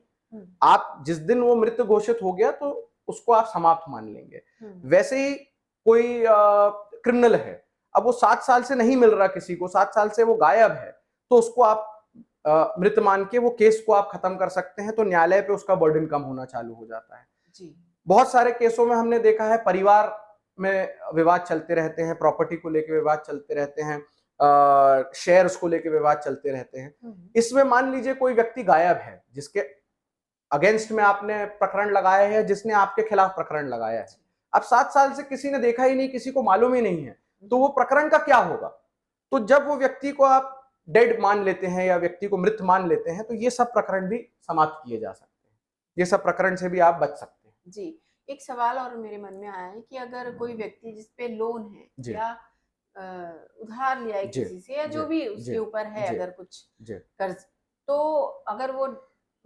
आप जिस दिन वो मृत घोषित हो गया तो उसको आप समाप्त मान लेंगे। वैसे ही कोई क्रिमिनल है, अब वो 7 साल से नहीं मिल रहा किसी को, 7 साल से वो गायब है, तो उसको आप मृत मान के वो केस को आप खत्म कर सकते हैं, तो न्यायालय पे उसका बर्डन कम होना चालू हो जाता है। जी। बहुत सारे केसों में हमने देखा है परिवार में विवाद चलते रहते हैं, प्रॉपर्टी को लेके विवाद चलते रहते हैं, शेयर्स को लेके विवाद चलते रहते हैं। इसमें मान लीजिए कोई व्यक्ति गायब है, जिसके अगेंस्ट में आपने प्रकरण लगाया है, जिसने आपके खिलाफ प्रकरण लगाया है, अब 7 साल से किसी ने देखा ही नहीं, किसी को मालूम ही नहीं है, तो वो प्रकरण का क्या होगा? तो जब वो व्यक्ति को आप डेड मान लेते हैं या व्यक्ति को मृत मान लेते हैं, तो ये सब प्रकरण भी समाप्त किए जा सकते हैं, ये सब प्रकरण से भी आप बच सकते हैं। जी, एक सवाल और मेरे मन में आया है कि अगर कोई व्यक्ति जिस पे लोन है या उधार लिया है किसी से, या जो भी उसके ऊपर है अगर कुछ कर्ज, तो अगर वो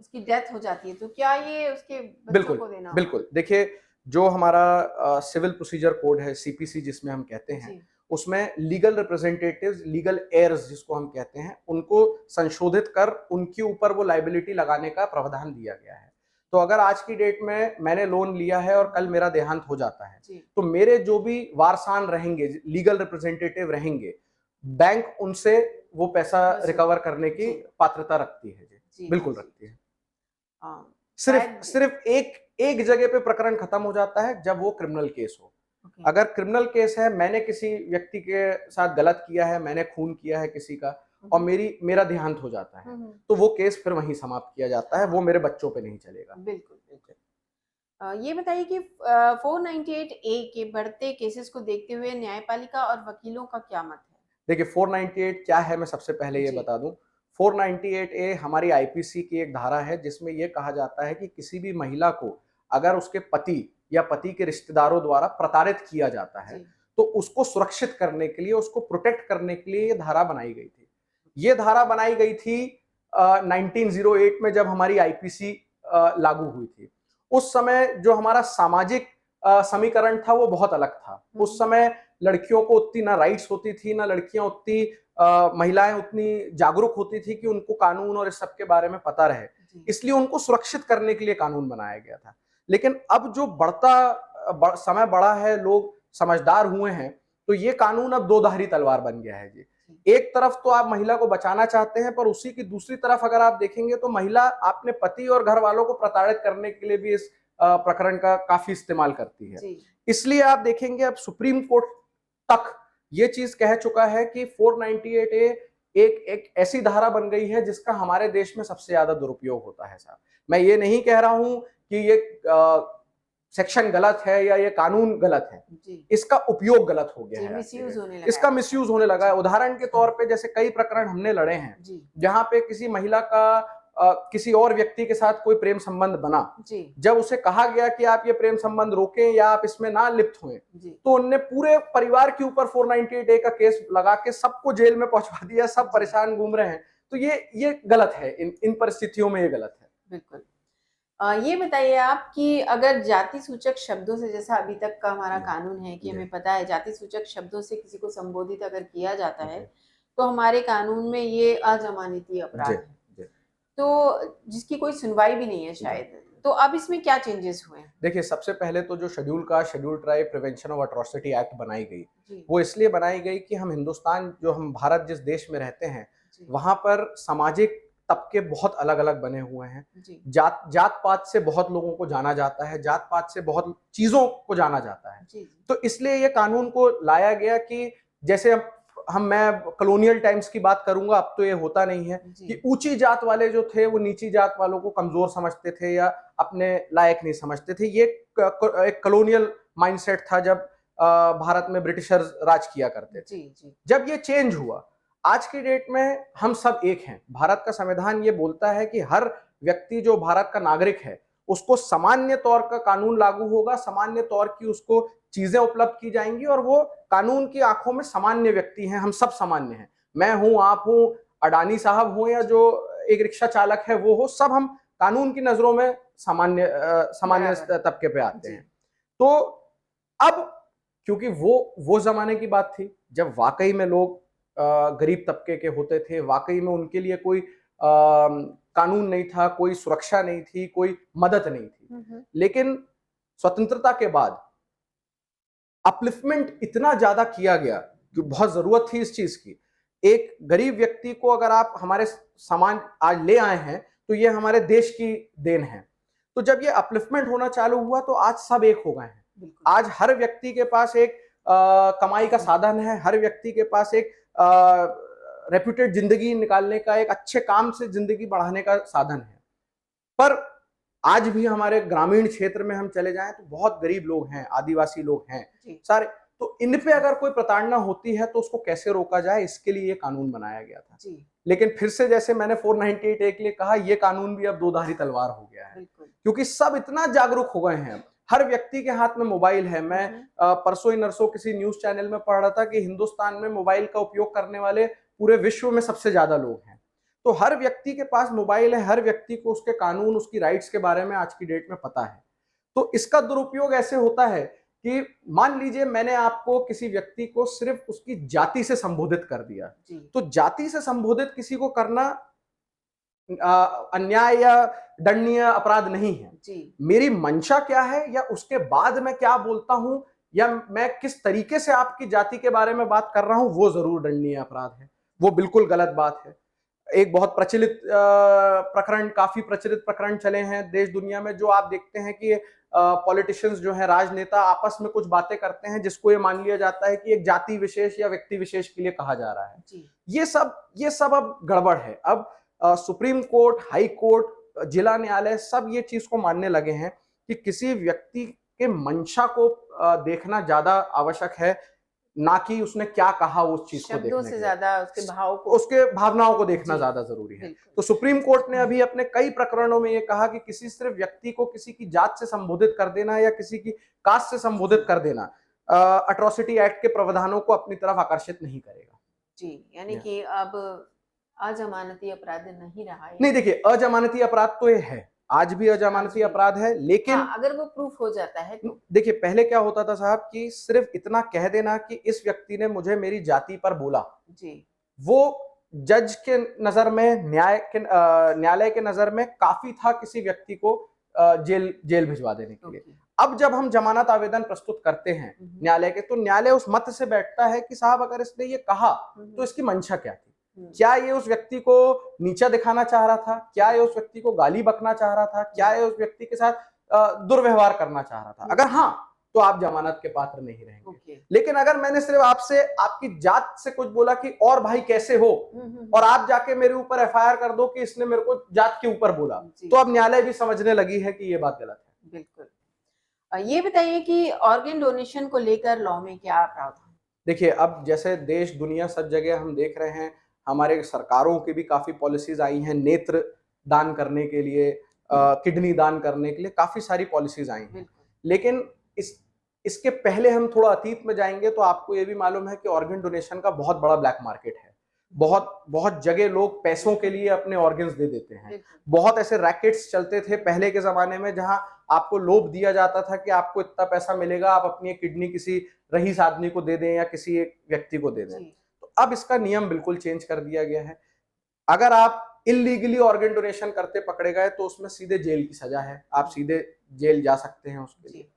उसकी डेथ हो जाती है, तो क्या ये उसके बच्चों को देना होगा? बिल्कुल। देखिए, जो हमारा सिविल प्रोसीजर कोड है, सीपीसी जिसमें हम कहते हैं, उसमें लीगल रिप्रेजेंटेटिव्स, लीगल एयर्स जिसको हम कहते हैं, उनको संशोधित कर उनके ऊपर वो लायबिलिटी लगाने का प्रावधान दिया गया है। तो अगर आज की डेट में मैंने लोन लिया है और कल मेरा देहांत हो जाता है, तो मेरे जो भी वारसान रहेंगे, लीगल रिप्रेजेंटेटिव रहेंगे, बैंक उनसे वो पैसा रिकवर करने की पात्रता रखती है। जी, बिल्कुल रखती है। सिर्फ एक जगह पे प्रकरण खत्म हो जाता है, जब वो क्रिमिनल केस हो। अगर क्रिमिनल केस है, मैंने किसी व्यक्ति के साथ गलत किया है, मैंने खून किया है किसी का, और मेरा देहांत हो जाता है, तो वो केस फिर वहीं समाप्त किया जाता है, वो मेरे बच्चों पे नहीं चलेगा। बिल्कुल। ये बताइए कि 498A के बढ़ते केसेस को देखते हुए न्यायपालिका और वकीलों का क्या मत है? देखिए, 498 क्या है, मैं सबसे पहले ये बता दूं। 498A हमारी आईपीसी की एक धारा है, जिसमें यह कहा जाता है कि किसी भी महिला को अगर उसके पति या पति के रिश्तेदारों द्वारा प्रताड़ित किया जाता है, तो उसको सुरक्षित करने के लिए, उसको प्रोटेक्ट करने के लिए ये धारा बनाई गई थी। ये धारा बनाई गई थी 1908 में, जब हमारी आईपीसी लागू हुई थी। उस समय जो हमारा सामाजिक समीकरण था वो बहुत अलग था। उस समय लड़कियों को उतनी ना राइट्स होती थी, ना लड़कियां उतनी महिलाएं उतनी जागरूक होती थी कि उनको कानून और इस सब के बारे में पता रहे, इसलिए उनको सुरक्षित करने के लिए कानून बनाया गया था। लेकिन अब जो समय बढ़ा है, लोग समझदार हुए हैं, तो ये कानून अब दो धारी तलवार बन गया है। जी, एक तरफ तो आप महिला को बचाना चाहते हैं, पर उसी की दूसरी तरफ अगर आप देखेंगे तो महिला अपने पति और घर वालों को प्रताड़ित करने के लिए भी इस प्रकरण का काफी इस्तेमाल करती है। इसलिए आप देखेंगे अब सुप्रीम कोर्ट तक ये चीज कह चुका है कि 498A एक ऐसी धारा बन गई है जिसका हमारे देश में सबसे ज्यादा दुरुपयोग होता है। साहब, मैं ये नहीं कह रहा हूं कि ये सेक्शन गलत है या ये कानून गलत है, इसका उपयोग गलत हो गया है, इसका मिसयूज होने लगा है। उदाहरण के तौर पे जैसे कई प्रकरण हमने लड़े हैं जहां पे किसी महिला का किसी और व्यक्ति के साथ कोई प्रेम संबंध बना, जब उसे कहा गया कि आप ये प्रेम संबंध रोकें या आप इसमें ना लिप्त हुए, तो उनने पूरे परिवार के ऊपर 498A का केस लगा के सबको जेल में पहुंचा दिया, सब परेशान घूम रहे हैं। तो ये गलत है, इन परिस्थितियों में ये गलत है। बिल्कुल। ये बताइए आप कि अगर जाति सूचक शब्दों से, जैसा अभी तक का हमारा कानून है कि हमें पता है जाति सूचक शब्दों से किसी को संबोधित अगर किया जाता है, तो हमारे कानून में ये अजमानती अपराध है, तो जिसकी कोई सुनवाई भी नहीं है शायद। तो अब इसमें क्या चेंजेस हुए हैं? देखिए, सबसे पहले तो जो schedule tribe prevention of atrocity act बनाई गई, वो इसलिए बनाई गई कि हम भारत जिस देश में रहते हैं, वहां पर सामाजिक तबके बहुत अलग अलग बने हुए हैं। जात पात से बहुत लोगों को जाना जाता है, जात पात से बहुत चीजों को जाना जाता है। तो इसलिए ये कानून को लाया गया कि जैसे मैं कॉलोनियल टाइम्स की बात करूंगा, अब तो ये होता नहीं है कि ऊंची जात वाले जो थे वो नीची जात वालों को कमजोर समझते थे या अपने लायक नहीं समझते थे। ये एक कॉलोनियल माइंडसेट था, जब भारत में ब्रिटिशर्स राज किया करते थे। जी जी जब ये चेंज हुआ, आज की डेट में हम सब एक हैं। भारत का संविधान ये बोलता है कि हर व्यक्ति जो भारत का नागरिक है उसको सामान्य तौर का कानून लागू होगा, सामान्य तौर की उसको चीजें उपलब्ध की जाएंगी और वो कानून की आंखों में सामान्य व्यक्ति हैं। हम सब सामान्य हैं। मैं हूं, आप हूं, अडानी साहब हो या जो एक रिक्शा चालक है वो हो, सब हम कानून की नजरों में सामान्य बराबर तबके पे आते जी हैं। तो अब क्योंकि वो जमाने की बात थी जब वाकई में लोग गरीब तबके के होते थे, वाकई में उनके लिए कोई कानून नहीं था, कोई सुरक्षा नहीं थी, कोई मदद नहीं थी। लेकिन स्वतंत्रता के बाद अपलिफ्टमेंट इतना ज्यादा किया गया कि बहुत जरूरत थी इस चीज की। एक गरीब व्यक्ति को अगर आप हमारे सामान आज ले आए हैं तो ये हमारे देश की देन है। तो जब ये अपलिफ्टमेंट होना चालू हुआ तो आज सब एक हो गए हैं। बिल्कुल आज हर व्यक्ति के पास एक कमाई का साधन है, हर व्यक्ति के पास एक रेप्यूटेड जिंदगी निकालने का, एक अच्छे काम से जिंदगी बढ़ाने का साधन है। पर आज भी हमारे ग्रामीण क्षेत्र में हम चले जाएं तो बहुत गरीब लोग हैं, आदिवासी लोग हैं जी सारे। तो इन पे अगर कोई प्रताड़ना होती है तो उसको कैसे रोका जाए, इसके लिए ये कानून बनाया गया था। जी लेकिन फिर से जैसे मैंने 498 ए के लिए कहा, ये कानून भी अब दो-धारी तलवार हो गया है, बिल्कुल क्योंकि सब इतना जागरूक हो गए हैं। हर व्यक्ति के हाथ में मोबाइल है। मैं परसों ही नरसों किसी न्यूज चैनल में पढ़ रहा था कि हिंदुस्तान में मोबाइल का उपयोग करने वाले पूरे विश्व में सबसे ज्यादा लोग हैं। तो हर व्यक्ति के पास मोबाइल है, हर व्यक्ति को उसके कानून, उसकी राइट्स के बारे में आज की डेट में पता है। तो इसका दुरुपयोग ऐसे होता है कि मान लीजिए मैंने आपको, किसी व्यक्ति को सिर्फ उसकी जाति से संबोधित कर दिया। जी तो जाति से संबोधित किसी को करना अन्याय या दंडनीय अपराध नहीं है। जी मेरी मंशा क्या है या उसके बाद मैं क्या बोलता हूं या मैं किस तरीके से आपकी जाति के बारे में बात कर रहा हूं, वो जरूर दंडनीय अपराध है। वो बिल्कुल गलत बात है। एक बहुत प्रचलित प्रकरण, काफी प्रचलित प्रकरण चले हैं देश दुनिया में, जो आप देखते हैं कि पॉलिटिशियंस जो है, राजनेता आपस में कुछ बातें करते हैं जिसको ये मान लिया जाता है कि एक जाति विशेष या व्यक्ति विशेष के लिए कहा जा रहा है। जी ये सब अब गड़बड़ है। अब सुप्रीम कोर्ट, हाई कोर्ट, जिला न्यायालय सब ये चीज को मानने लगे हैं कि किसी व्यक्ति के मंशा को देखना ज्यादा आवश्यक है, ना कि उसने क्या कहा उस चीज को शब्दों देखने से के लिए। ज्यादा उसके भाव को उसके भावनाओं को देखना जी ज्यादा जरूरी है। बिल्कुल तो सुप्रीम कोर्ट ने अभी अपने कई प्रकरणों में ये कहा कि किसी सिर्फ व्यक्ति को किसी की जात से संबोधित कर देना या किसी की कास्ट से संबोधित कर देना अट्रॉसिटी एक्ट के प्रावधानों को अपनी तरफ आकर्षित नहीं करेगा। जी यानी कि अब अजमानती अपराध नहीं रहा है नहीं, देखिए, अजमानती अपराध तो ये है, आज भी हाँ अजमानती जी अपराध है, लेकिन हाँ अगर वो प्रूफ हो जाता है तो देखिए पहले क्या होता था साहब कि सिर्फ इतना कह देना कि इस व्यक्ति ने मुझे मेरी जाति पर बोला, जी वो जज के नजर में, न्यायालय के नजर में काफी था किसी व्यक्ति को जेल जेल भिजवा देने के लिए। ओके अब जब हम जमानत आवेदन प्रस्तुत करते हैं न्यायालय के, तो न्यायालय उस मत से बैठता है कि साहब अगर इसने ये कहा तो इसकी मंशा क्या थी। क्या ये उस व्यक्ति को नीचा दिखाना चाह रहा था, क्या ये उस व्यक्ति को गाली बकना चाह रहा था, क्या ये उस व्यक्ति के साथ दुर्व्यवहार करना चाह रहा था। अगर हाँ, तो आप जमानत के पात्र नहीं रहेंगे। ओके लेकिन अगर मैंने सिर्फ आपसे आपकी जात से कुछ बोला कि और भाई कैसे हो, और आप जाके मेरे ऊपर एफआईआर कर दो कि इसने मेरे को जात के ऊपर बोला, जी। तो अब न्यायालय भी समझने लगी है कि ये बात गलत है। बिल्कुल ये बताइए कि ऑर्गन डोनेशन को लेकर लॉ में क्या प्रावधान? देखिए, अब जैसे देश दुनिया सब जगह हम देख रहे हैं, हमारे सरकारों की भी काफी पॉलिसीज आई हैं, नेत्र दान करने के लिए, किडनी दान करने के लिए काफी सारी पॉलिसीज आई हैं। बिल्कुल लेकिन इसके पहले हम थोड़ा अतीत में जाएंगे तो आपको ये भी मालूम है कि ऑर्गन डोनेशन का बहुत बड़ा ब्लैक मार्केट है। बहुत बहुत जगह लोग पैसों के लिए अपने ऑर्गन्स दे देते हैं। बिल्कुल बहुत ऐसे रैकेट्स चलते थे पहले के जमाने में, जहां आपको लोभ दिया जाता था कि आपको इतना पैसा मिलेगा, आप अपनी एक किडनी किसी रईस आदमी को दे दें या किसी एक व्यक्ति को दे दें। जी तो अब इसका नियम बिल्कुल चेंज कर दिया गया है। अगर आप इलीगली ऑर्गन डोनेशन करते पकड़े गए तो उसमें सीधे जेल की सजा है, आप सीधे जेल जा सकते हैं उसके लिए। जी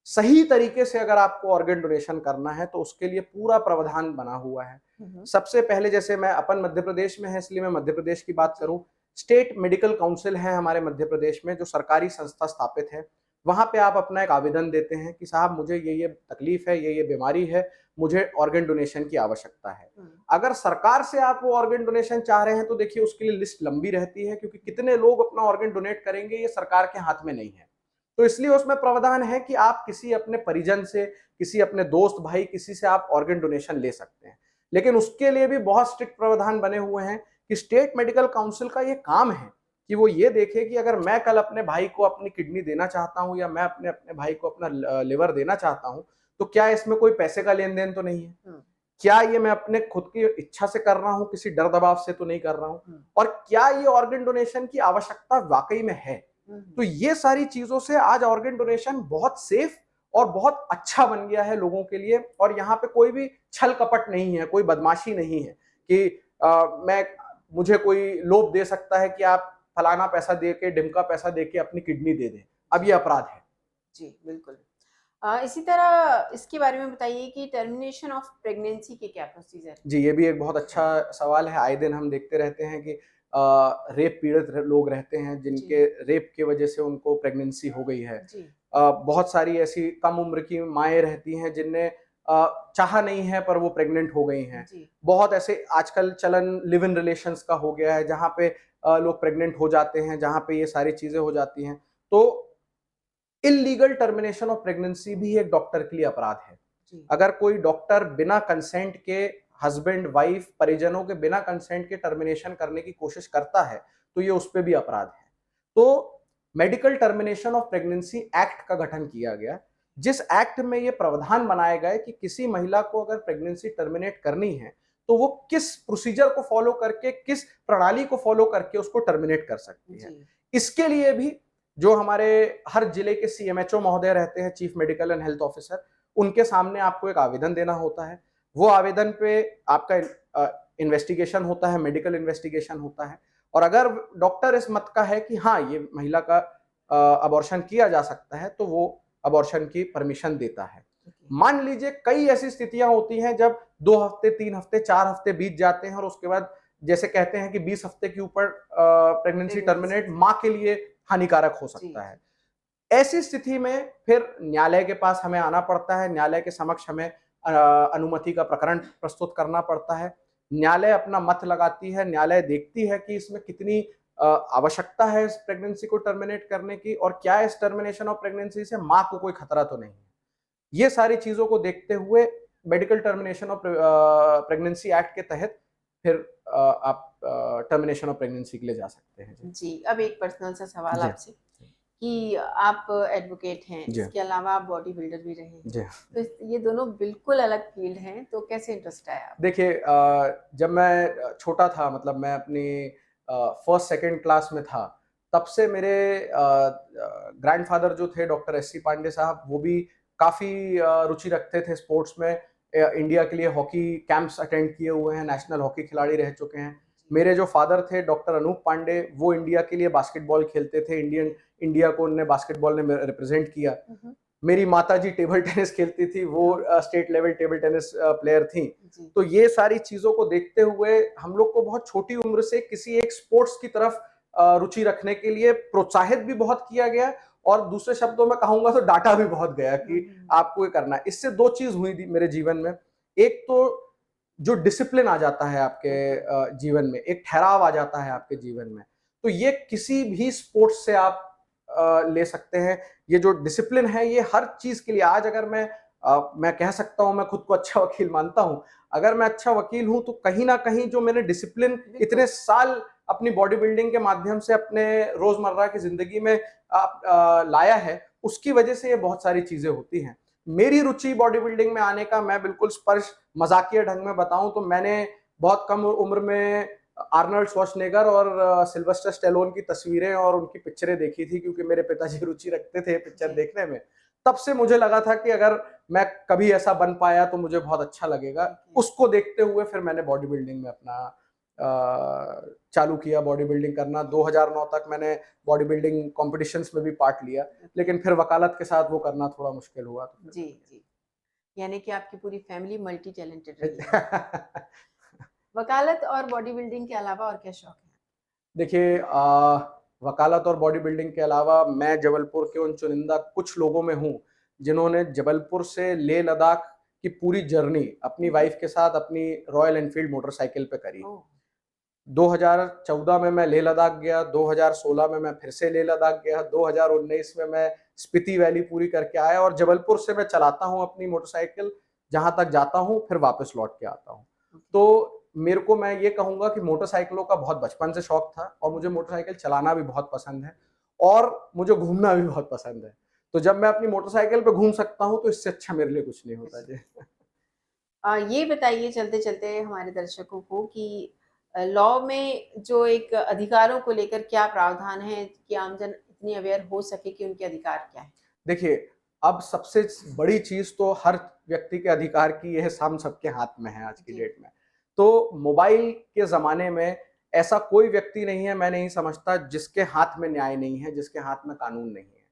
सही तरीके से अगर आपको ऑर्गन डोनेशन करना है तो उसके लिए पूरा प्रावधान बना हुआ है। सबसे पहले, जैसे मैं अपन मध्य प्रदेश में है इसलिए मैं मध्य प्रदेश की बात करूं, स्टेट मेडिकल काउंसिल है हमारे मध्य प्रदेश में, जो सरकारी संस्था स्थापित है। वहां पे आप अपना एक आवेदन देते हैं कि साहब मुझे ये तकलीफ है, ये बीमारी है, मुझे ऑर्गन डोनेशन की आवश्यकता है। अगर सरकार से आप वो ऑर्गन डोनेशन चाह रहे हैं तो देखिए उसके लिए लिस्ट लंबी रहती है, क्योंकि कितने लोग अपना ऑर्गन डोनेट करेंगे ये सरकार के हाथ में नहीं है। तो इसलिए उसमें प्रावधान है कि आप किसी अपने परिजन से किसी अपने दोस्त भाई किसी से आप ऑर्गन डोनेशन ले सकते हैं। लेकिन उसके लिए भी बहुत स्ट्रिक्ट प्रावधान बने हुए हैं कि स्टेट मेडिकल काउंसिल का ये काम है कि वो ये देखे कि अगर मैं कल अपने भाई को अपनी किडनी देना चाहता हूं या मैं अपने अपने भाई को अपना लिवर देना चाहता हूं, तो क्या इसमें कोई पैसे का लेन देन तो नहीं है? क्या ये मैं अपने खुद की इच्छा से कर रहा हूं, किसी डर दबाव से तो नहीं कर रहा हूं? और क्या ये ऑर्गन डोनेशन की आवश्यकता वाकई में है? तो ये सारी चीजों से आज ऑर्गन डोनेशन बहुत सेफ और बहुत अच्छा बन गया है लोगों के लिए। और यहाँ पे कोई भी छल कपट नहीं है, कोई बदमाशी नहीं है कि मैं मुझे कोई लोभ दे सकता है कि आप फलाना पैसा दे के, ढिमका पैसा दे के अपनी किडनी दे दें। अब ये अपराध है। जी, बिल्कुल। इसी तरह इसके बारे में बताइए कि टर्मिनेशन ऑफ प्रेगनेंसी के क्या प्रोसीजर हैं? जी, ये भी एक बहुत अच्छा सवाल है। आए दिन हम देखते रहते हैं कि रेप पीड़ित लोग रहते हैं जिनके रेप की वजह से उनको प्रेगनेंसी हो गई है। जी। बहुत सारी ऐसी कम उम्र की माएँ रहती हैं जिनने चाहा नहीं है पर वो प्रेग्नेंट हो गई हैं। जी। बहुत ऐसे आजकल चलन लिव इन रिलेशंस का हो गया है जहाँ पे लोग प्रेग्नेंट हो जाते हैं, जहाँ पे ये सारी चीज़ें हो जाती हैं। तो इल्लीगल टर्मिनेशन ऑफ प्रेगनेंसी भी एक डॉक्टर के लिए अपराध है। जी। अगर कोई डॉक्टर बिना कंसेंट के हस्बैंड, वाइफ, परिजनों के बिना कंसेंट के टर्मिनेशन करने की कोशिश करता है, तो ये उस पे भी अपराध है। तो medical termination of pregnancy act का गठन किया गया, जिस एक्ट में ये प्रावधान बनाए गए कि किसी महिला को अगर प्रेगनेंसी टर्मिनेट करनी है, तो वो किस प्रोसीजर को फॉलो करके, किस प्रणाली को फॉलो करके उसको टर्मिनेट कर सकती है। जी। इसके लिए भी जो हमारे हर जिले के सीएमएचओ महोदय रहते हैं, chief medical and health officer, उनके सामने आपको एक आवेदन देना होता है। वो आवेदन पे आपका इन्वेस्टिगेशन होता है, मेडिकल इन्वेस्टिगेशन होता है। और अगर डॉक्टर इस मत का है कि हाँ, ये महिला का अबॉर्शन किया जा सकता है, तो वो अबॉर्शन की परमिशन देता है। मान लीजिए कई ऐसी स्थितियां होती हैं जब 2 हफ्ते, 3 हफ्ते, 4 हफ्ते बीत जाते हैं और उसके बाद जैसे कहते हैं कि 20 हफ्ते के ऊपर प्रेगनेंसी टर्मिनेट मां के लिए हानिकारक हो सकता है। ऐसी स्थिति में फिर न्यायालय के पास हमें आना पड़ता है, न्यायालय के समक्ष हमें अनुमति का प्रकरण प्रस्तुत करना पड़ता है। न्यायालय अपना मत लगाती है, न्यायालय देखती है कि इसमें कितनी आवश्यकता है इस प्रेगनेंसी को टर्मिनेट करने की और क्या इस टर्मिनेशन ऑफ प्रेगनेंसी से मां को कोई खतरा तो नहीं है। ये सारी चीजों को देखते हुए medical termination of pregnancy act के तहत फिर आप टर्मिनेशन ऑफ प्रेगनेंसी के लिए जा सकते हैं। जी, अब एक पर्सनल सा सवाल जी। आपसे कि आप एडवोकेट हैं, जी। इसके अलावा आप बॉडी बिल्डर भी रहे हैं। जी। तो ये दोनों बिल्कुल अलग फील्ड हैं, तो कैसे इंटरेस्ट आया आपको? देखिए जब मैं छोटा था, मतलब मैं अपनी फर्स्ट सेकंड क्लास में था, तब से मेरे ग्रैंडफादर जो थे डॉक्टर एस सी पांडे साहब, वो भी काफ़ी रुचि रखते थे स्पोर्ट्स में। इंडिया के लिए हॉकी कैंप्स अटेंड किए हुए हैं, नेशनल हॉकी खिलाड़ी रह चुके हैं। मेरे जो फादर थे डॉक्टर अनूप पांडे, वो इंडिया के लिए बास्केटबॉल खेलते थे, इंडिया को उन्होंने बास्केटबॉल में रिप्रेजेंट किया। मेरी माताजी टेबल टेनिस खेलती थी, वो state level table tennis player थी। तो ये सारी चीजों को देखते हुए हम लोग को बहुत छोटी उम्र से किसी एक स्पोर्ट्स की तरफ रुचि रखने के लिए प्रोत्साहित भी बहुत किया गया और दूसरे शब्दों में कहूंगा तो डांटा भी बहुत गया कि आपको ये करना है। इससे दो चीज हुई थी मेरे जीवन में। एक तो जो डिसिप्लिन आ जाता है आपके जीवन में, एक ठहराव आ जाता है आपके जीवन में, तो ये किसी भी स्पोर्ट्स से आप ले सकते हैं। ये जो डिसिप्लिन है ये हर चीज के लिए। आज अगर मैं कह सकता हूं मैं खुद को अच्छा वकील मानता हूं, अगर मैं अच्छा वकील हूं तो कहीं ना कहीं जो मैंने डिसिप्लिन इतने साल अपनी बॉडी बिल्डिंग के माध्यम से अपने रोजमर्रा की जिंदगी में लाया है, उसकी वजह से ये बहुत सारी चीजें होती हैं। मेरी रुचि बॉडी बिल्डिंग में आने का मैं बिल्कुल स्पर्श मजाकिया ढंग में बताऊं तो मैंने बहुत कम उम्र में आर्नल्ड श्वार्ज़नेगर और सिल्वेस्टर स्टेलोन की तस्वीरें और उनकी पिक्चरें देखी थी, क्योंकि मेरे पिताजी रुचि रखते थे पिक्चर देखने में। तब से मुझे लगा था कि अगर मैं कभी ऐसा बन पाया तो मुझे बहुत अच्छा लगेगा। उसको देखते हुए फिर मैंने बॉडी बिल्डिंग में अपना चालू किया बॉडी बिल्डिंग करना। 2009 तक मैंने बॉडी बिल्डिंग कॉम्पिटिशन्स में भी पार्ट लिया, लेकिन फिर वकालत के साथ वो करना थोड़ा मुश्किल हुआ। जी, जी। यानी कि आपकी पूरी फैमिली मल्टी टैलेंटेड रही है। वकालत और बॉडी बिल्डिंग के अलावा और क्या शौक है? देखिए वकालत और बॉडी बिल्डिंग के अलावा मैं जबलपुर के उन चुनिंदा कुछ लोगों में हूँ जिन्होंने जबलपुर से लेह लद्दाख की पूरी जर्नी अपनी वाइफ के साथ अपनी रॉयल एनफील्ड मोटरसाइकिल पे करी। 2014 में मैं लेह लद्दाख गया, 2016 में मैं फिर से लेह लद्दाख गया, 2019 में मैं स्पीति वैली पूरी करके आया और जबलपुर से मैं चलाता हूँ अपनी मोटरसाइकिल, जहाँ तक जाता हूँ फिर वापस लौट के आता हूँ। तो मेरे को, मैं ये कहूँगा कि मोटरसाइकिलों का बहुत बचपन से शौक था और मुझे मोटरसाइकिल चलाना भी बहुत पसंद है और मुझे घूमना भी बहुत पसंद है। तो जब मैं अपनी मोटरसाइकिल पे घूम सकता हूँ तो इससे अच्छा मेरे लिए कुछ नहीं होता जी। ये बताइए चलते-चलते हमारे दर्शकों को कि लॉ में जो एक अधिकारों को लेकर क्या प्रावधान है कि आमजन इतनी अवेयर हो सके कि उनके अधिकार क्या हैं? देखिए, अब सबसे बड़ी चीज़ तो हर व्यक्ति के अधिकार की ये है, हम सबके हाथ में है आज की जी, डेट में। तो मोबाइल के ज़माने में ऐसा कोई व्यक्ति नहीं है, मैं नहीं समझता, जिसके हाथ में न्याय नहीं है, जिसके हाथ में कानून नहीं है।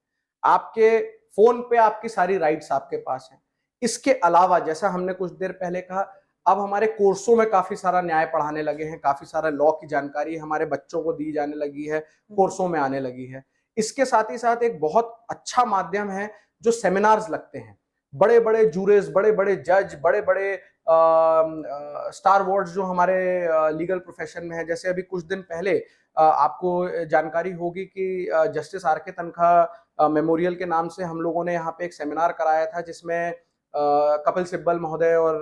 आपके फ़ोन पे आपकी सारी राइट्स आपके पास हैं। इसके अलावा, जैसा हमने कुछ देर पहले कहा, अब हमारे कोर्सों में काफ़ी सारा न्याय पढ़ाने लगे हैं, काफ़ी सारा लॉ की जानकारी हमारे बच्चों को दी जाने लगी है, कोर्सों में आने लगी है। इसके साथ ही साथ एक बहुत अच्छा माध्यम है जो सेमिनार्स लगते हैं। बड़े-बड़े जूरीज, बड़े-बड़े जज, बड़े-बड़े स्टार वॉर्ड्स जो हमारे लीगल प्रोफेशन में है। जैसे अभी कुछ दिन पहले आपको जानकारी होगी कि जस्टिस आर के तनखा मेमोरियल के नाम से हम लोगों ने यहाँ पे एक सेमिनार कराया था, जिसमें कपिल सिब्बल महोदय और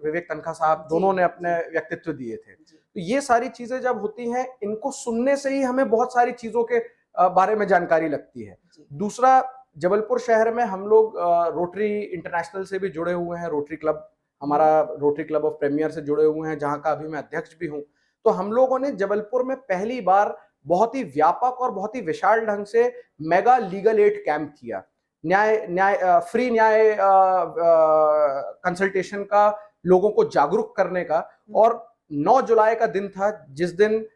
विवेक तनखा साहब जी, दोनों ने अपने जी, व्यक्तित्व दिए थे। जी, तो ये सारी चीज़ें जब होती हैं, इनको सुनने से ही हमें बहुत सारी चीज़ों के बारे में जानकारी लगती है। जी। दूसरा, जबलपुर शहर में हम लोग रोटरी इंटरनेशनल से भी जुड़े हुए हैं, रोटरी क्लब, हुँ, हमारा रोटरी क्लब ऑफ प्रीमियर से जुड़े हुए हैं, जहाँ का अभी मैं अध्यक्ष भी हूँ। तो हम लोगों ने जबलपुर में पहली बार बहुत ही व्यापक और बहुत ही विशाल ढंग से मेगा लीगल एड कैंप किया। फ्री न्याय कंसल्टेशन का, लोगों को जागरूक करने का। हुँ, और 9 जुलाई का दिन था, जिस दिन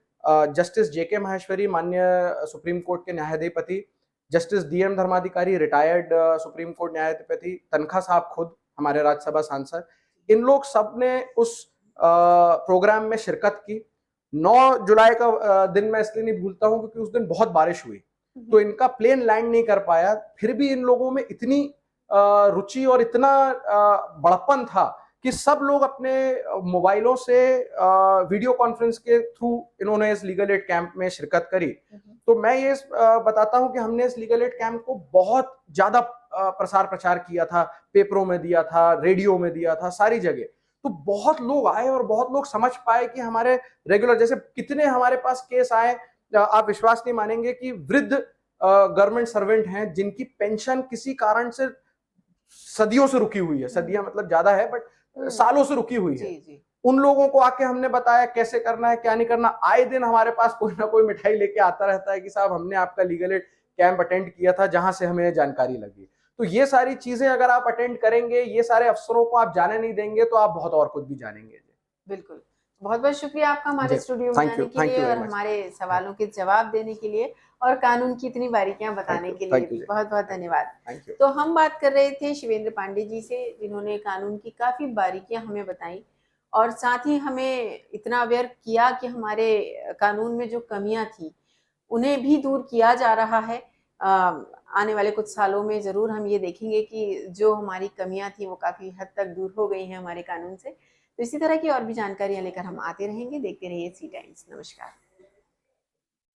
जस्टिस जेके माहेश्वरी, माननीय सुप्रीम कोर्ट के न्यायाधिपति, justice D M Dharmadhikari, retired supreme court न्यायाधिपति, तनखा साहब खुद, हमारे राज्यसभा सांसद, इन लोग सब ने उस प्रोग्राम में शिरकत की। 9 जुलाई का दिन मैं इसलिए नहीं भूलता हूँ क्योंकि उस दिन बहुत बारिश हुई, हुँ, तो इनका प्लेन लैंड नहीं कर पाया। फिर भी इन लोगों में इतनी रुचि और इतना बड़प्पन था कि सब लोग अपने मोबाइलों से वीडियो कॉन्फ्रेंस के थ्रू इन्होंने इस लीगल एड कैंप में शिरकत करी। हुँ, तो मैं ये बताता हूं कि हमने इस लीगल एड कैंप को बहुत ज्यादा प्रसार प्रचार किया था, पेपरों में दिया था, रेडियो में दिया था, सारी जगह। तो बहुत लोग आए और बहुत लोग समझ पाए कि हमारे रेगुलर, जैसे कितने हमारे पास केस आए, आप विश्वास नहीं मानेंगे कि वृद्ध गवर्नमेंट सर्वेंट हैं जिनकी पेंशन किसी कारण से सदियों से रुकी हुई है, हुँ, सदियां मतलब ज्यादा है, बट हुँ, सालों से रुकी हुई है। जी, जी, उन लोगों को आके हमने बताया कैसे करना है, क्या नहीं करना। आए दिन हमारे पास कोई ना कोई मिठाई लेके आता रहता है कि साहब हमने आपका लीगल एड कैंप अटेंड किया था, जहां से हमें जानकारी लगी। तो ये सारी चीजें अगर आप अटेंड करेंगे, ये सारे अफसरों को आप जाने नहीं देंगे, तो आप बहुत और कुछ भी जानेंगे। बिल्कुल। बहुत-बहुत शुक्रिया आपका हमारे जी, स्टूडियो में आने के थैंक लिए यू और वेरी मच। हमारे सवालों के जवाब देने के लिए और कानून की इतनी बारीकियाँ बताने के लिए थैंक यू भी जी, बहुत-बहुत धन्यवाद। Thank you. तो हम बात कर रहे थे शिवेंद्र पांडे जी से, जिन्होंने कानून की काफ़ी बारीकियाँ हमें बताई और साथ ही हमें इतना अवेयर किया कि हमारे कानून में जो कमियाँ थी, उन्हें भी दूर किया जा रहा है। आने वाले कुछ सालों में ज़रूर हम ये देखेंगे कि जो हमारी कमियाँ थी, वो काफ़ी हद तक दूर हो गई हैं हमारे कानून से। तो इसी तरह की और भी जानकारियाँ लेकर हम आते रहेंगे। देखते रहिए सी टाइम्स। नमस्कार।